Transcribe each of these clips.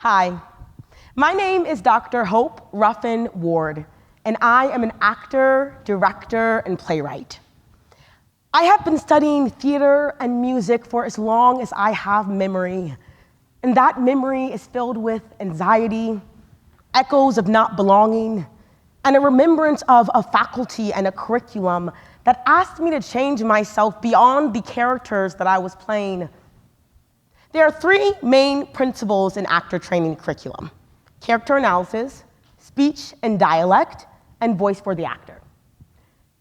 Hi, my name is Dr. Hope Ruffin Ward, and I am an actor, director, and playwright. I have been studying theater and music for as long as I have memory, and that memory is filled with anxiety, echoes of not belonging, and a remembrance of a faculty and a curriculum that asked me to change myself beyond the characters that I was playing. There are three main principles in actor training curriculum: character analysis, speech and dialect, and voice for the actor.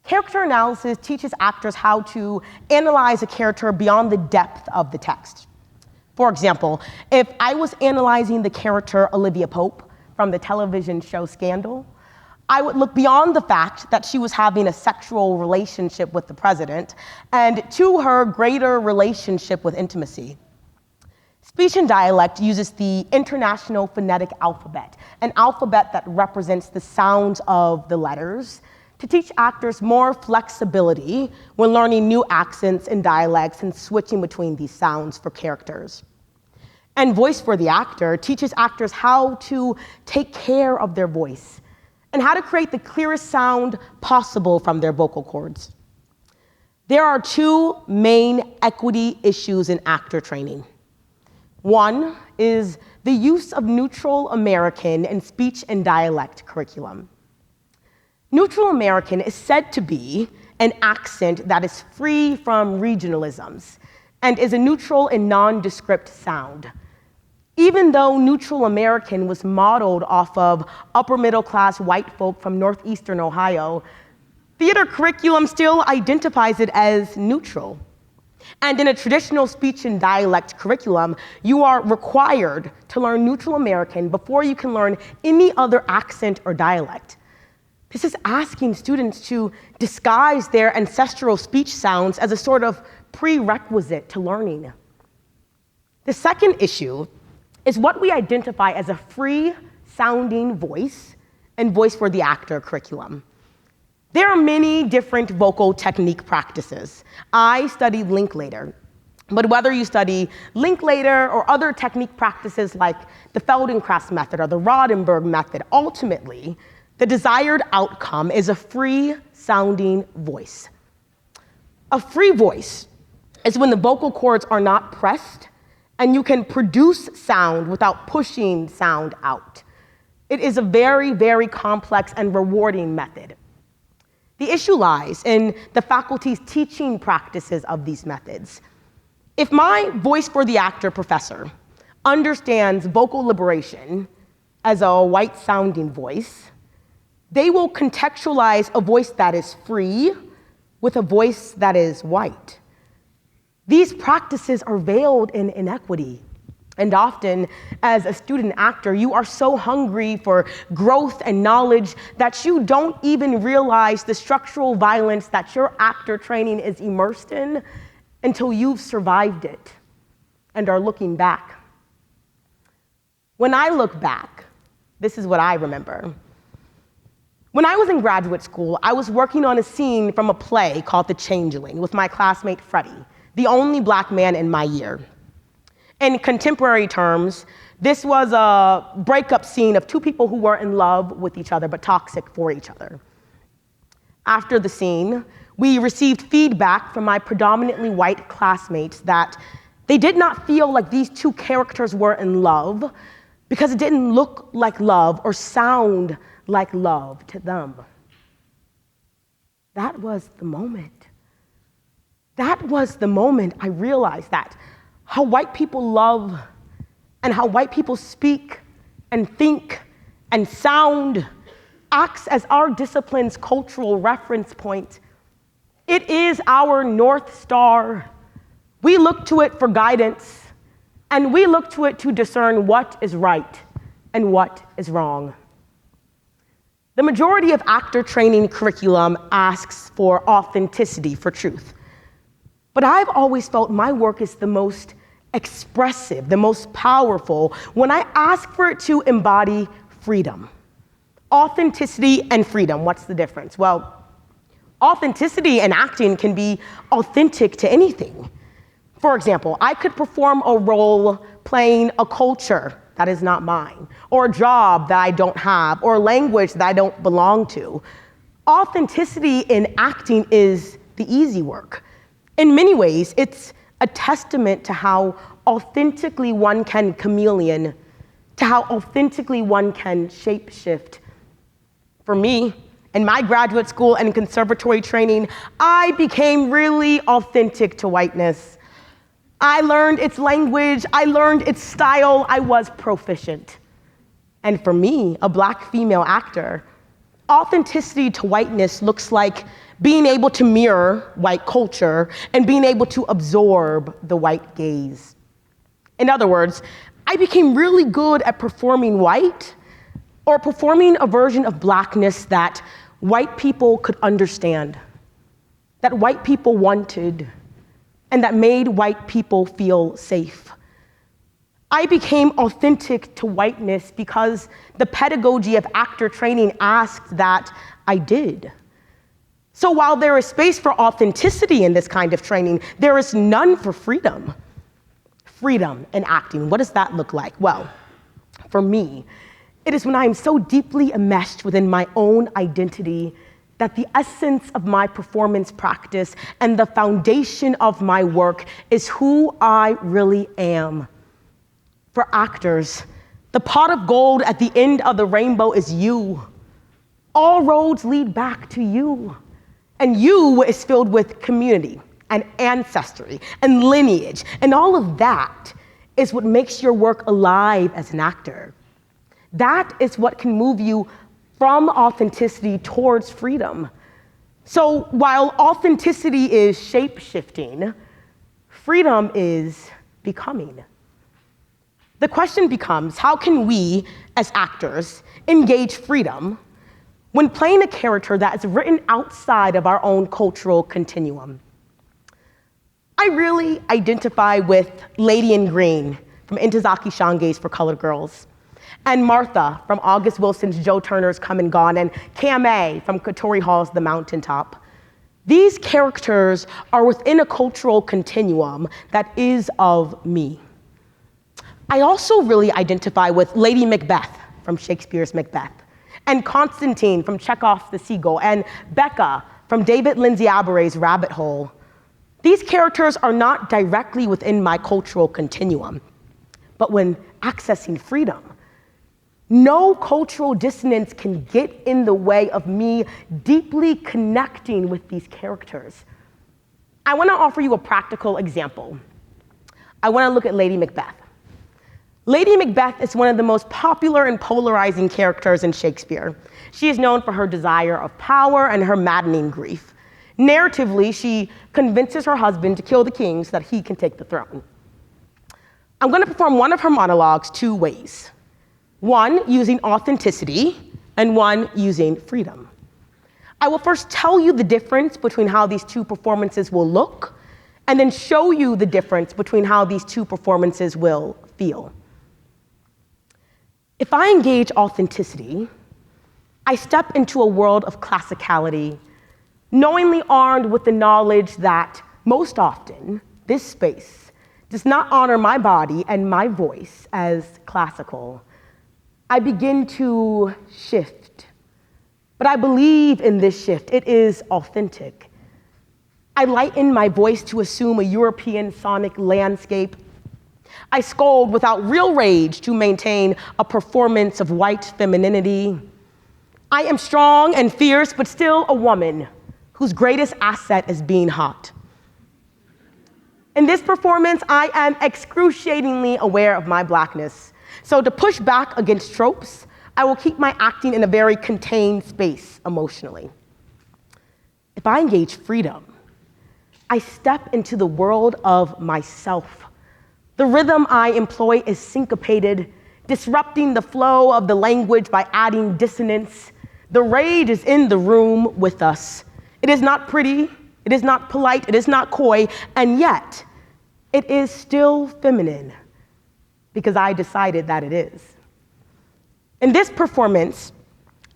Character analysis teaches actors how to analyze a character beyond the depth of the text. For example, if I was analyzing the character Olivia Pope from the television show Scandal, I would look beyond the fact that she was having a sexual relationship with the president and to her greater relationship with intimacy. Speech and dialect uses the International Phonetic Alphabet, an alphabet that represents the sounds of the letters, to teach actors more flexibility when learning new accents and dialects and switching between these sounds for characters. And voice for the actor teaches actors how to take care of their voice and how to create the clearest sound possible from their vocal cords. There are two main equity issues in actor training. One is the use of neutral American and speech and dialect curriculum. Neutral American is said to be an accent that is free from regionalisms and is a neutral and nondescript sound. Even though neutral American was modeled off of upper middle class white folk from northeastern Ohio, theater curriculum still identifies it as neutral. And in a traditional speech and dialect curriculum, you are required to learn neutral American before you can learn any other accent or dialect. This is asking students to disguise their ancestral speech sounds as a sort of prerequisite to learning. The second issue is what we identify as a free-sounding voice and voice for the actor curriculum. There are many different vocal technique practices. I studied Linklater, but whether you study Linklater or other technique practices like the Feldenkrais method or the Rodenberg method, ultimately, the desired outcome is a free-sounding voice. A free voice is when the vocal cords are not pressed and you can produce sound without pushing sound out. It is a very, very complex and rewarding method. The issue lies in the faculty's teaching practices of these methods. If my voice for the actor professor understands vocal liberation as a white-sounding voice, they will contextualize a voice that is free with a voice that is white. These practices are veiled in inequity. And often, as a student actor, you are so hungry for growth and knowledge that you don't even realize the structural violence that your actor training is immersed in until you've survived it and are looking back. When I look back, this is what I remember. When I was in graduate school, I was working on a scene from a play called The Changeling with my classmate Freddie, the only black man in my year. In contemporary terms, this was a breakup scene of two people who were in love with each other but toxic for each other. After the scene, we received feedback from my predominantly white classmates that they did not feel like these two characters were in love because it didn't look like love or sound like love to them. That was the moment. That was the moment I realized that how white people love and how white people speak and think and sound acts as our discipline's cultural reference point. It is our North Star. We look to it for guidance, and we look to it to discern what is right and what is wrong. The majority of actor training curriculum asks for authenticity for truth. But I've always felt my work is the most expressive, the most powerful, when I ask for it to embody freedom. Authenticity and freedom, what's the difference? Well, authenticity in acting can be authentic to anything. For example, I could perform a role playing a culture that is not mine, or a job that I don't have, or a language that I don't belong to. Authenticity in acting is the easy work. In many ways, it's a testament to how authentically one can chameleon, to how authentically one can shapeshift. For me, in my graduate school and conservatory training, I became really authentic to whiteness. I learned its language, I learned its style, I was proficient. And for me, a Black female actor, authenticity to whiteness looks like being able to mirror white culture and being able to absorb the white gaze. In other words, I became really good at performing white, or performing a version of Blackness that white people could understand, that white people wanted, and that made white people feel safe. I became authentic to whiteness because the pedagogy of actor training asked that I did. So while there is space for authenticity in this kind of training, there is none for freedom. Freedom in acting, what does that look like? Well, for me, it is when I am so deeply enmeshed within my own identity that the essence of my performance practice and the foundation of my work is who I really am. For actors, the pot of gold at the end of the rainbow is you. All roads lead back to you. And you is filled with community and ancestry and lineage, and all of that is what makes your work alive as an actor. That is what can move you from authenticity towards freedom. So while authenticity is shape-shifting, freedom is becoming. The question becomes, how can we, as actors, engage freedom when playing a character that is written outside of our own cultural continuum? I really identify with Lady in Green from Ntozake Shange's For Colored Girls, and Martha from August Wilson's Joe Turner's Come and Gone, and Kamei from Katori Hall's The Mountaintop. These characters are within a cultural continuum that is of me. I also really identify with Lady Macbeth from Shakespeare's Macbeth, and Constantine from Chekhov's The Seagull, and Becca from David Lindsay Abere's Rabbit Hole. These characters are not directly within my cultural continuum, but when accessing freedom, no cultural dissonance can get in the way of me deeply connecting with these characters. I want to offer you a practical example. I want to look at Lady Macbeth. Lady Macbeth is one of the most popular and polarizing characters in Shakespeare. She is known for her desire of power and her maddening grief. Narratively, she convinces her husband to kill the king so that he can take the throne. I'm going to perform one of her monologues two ways. One using authenticity, and one using freedom. I will first tell you the difference between how these two performances will look, and then show you the difference between how these two performances will feel. If I engage authenticity, I step into a world of classicality, knowingly armed with the knowledge that most often this space does not honor my body and my voice as classical. I begin to shift, but I believe in this shift. It is authentic. I lighten my voice to assume a European sonic landscape. I scold without real rage to maintain a performance of white femininity. I am strong and fierce, but still a woman whose greatest asset is being hot. In this performance, I am excruciatingly aware of my Blackness. So to push back against tropes, I will keep my acting in a very contained space emotionally. If I engage freedom, I step into the world of myself. The rhythm I employ is syncopated, disrupting the flow of the language by adding dissonance. The rage is in the room with us. It is not pretty, it is not polite, it is not coy, and yet it is still feminine because I decided that it is. In this performance,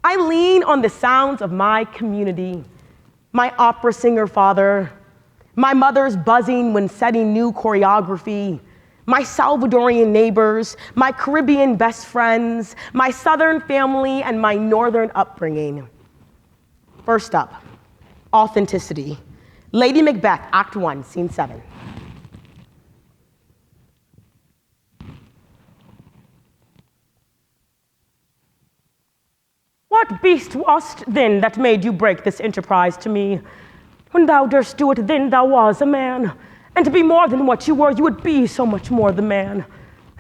I lean on the sounds of my community, my opera singer father, my mother's buzzing when setting new choreography, my Salvadorian neighbors, my Caribbean best friends, my Southern family, and my Northern upbringing. First up, authenticity. Lady Macbeth, Act 1, Scene 7. What beast wast then that made you break this enterprise to me? When thou durst do it, then thou was a man. And to be more than what you were, you would be so much more the man.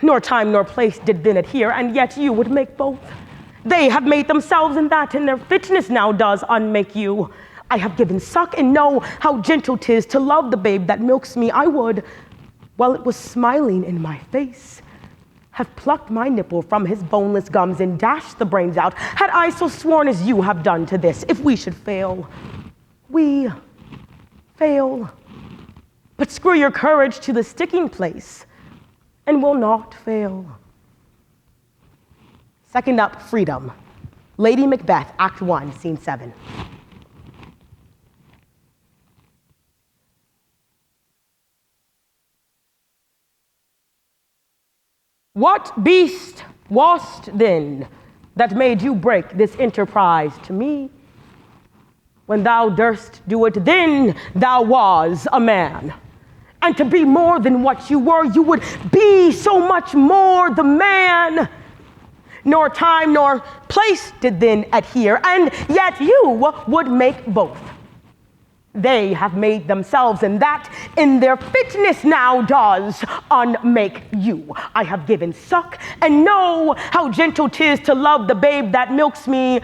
Nor time nor place did then adhere, and yet you would make both. They have made themselves in that, and their fitness now does unmake you. I have given suck, and know how gentle 'tis to love the babe that milks me. I would, while it was smiling in my face, have plucked my nipple from his boneless gums and dashed the brains out, had I so sworn as you have done to this. If we should fail, we fail. But screw your courage to the sticking place, and will not fail. Second up, freedom. Lady Macbeth, Act 1, Scene 7. What beast wast then that made you break this enterprise to me? When thou durst do it, then thou was a man. And to be more than what you were, you would be so much more the man. Nor time nor place did then adhere, and yet you would make both. They have made themselves, and that in their fitness now does unmake you. I have given suck, and know how gentle 'tis to love the babe that milks me.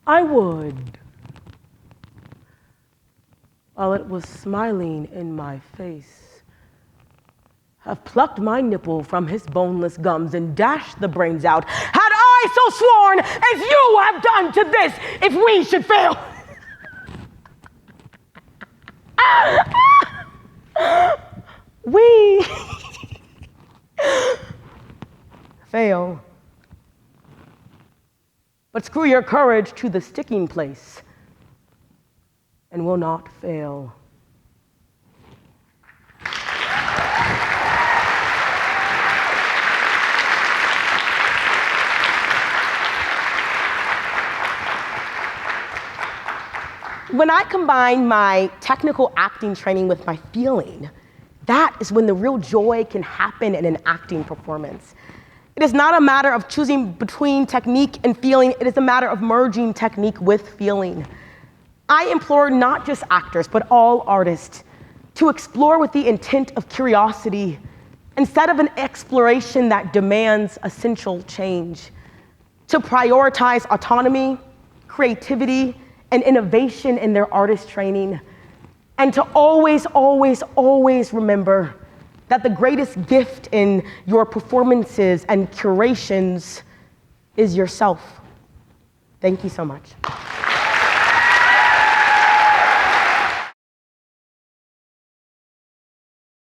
I would, while it was smiling in my face, have plucked my nipple from his boneless gums and dashed the brains out, had I so sworn as you have done to this, if we should fail. We fail. But screw your courage to the sticking place, and will not fail. When I combine my technical acting training with my feeling, that is when the real joy can happen in an acting performance. It is not a matter of choosing between technique and feeling, it is a matter of merging technique with feeling. I implore not just actors, but all artists to explore with the intent of curiosity instead of an exploration that demands essential change, to prioritize autonomy, creativity, and innovation in their artist training, and to always, always, always remember that the greatest gift in your performances and curations is yourself. Thank you so much.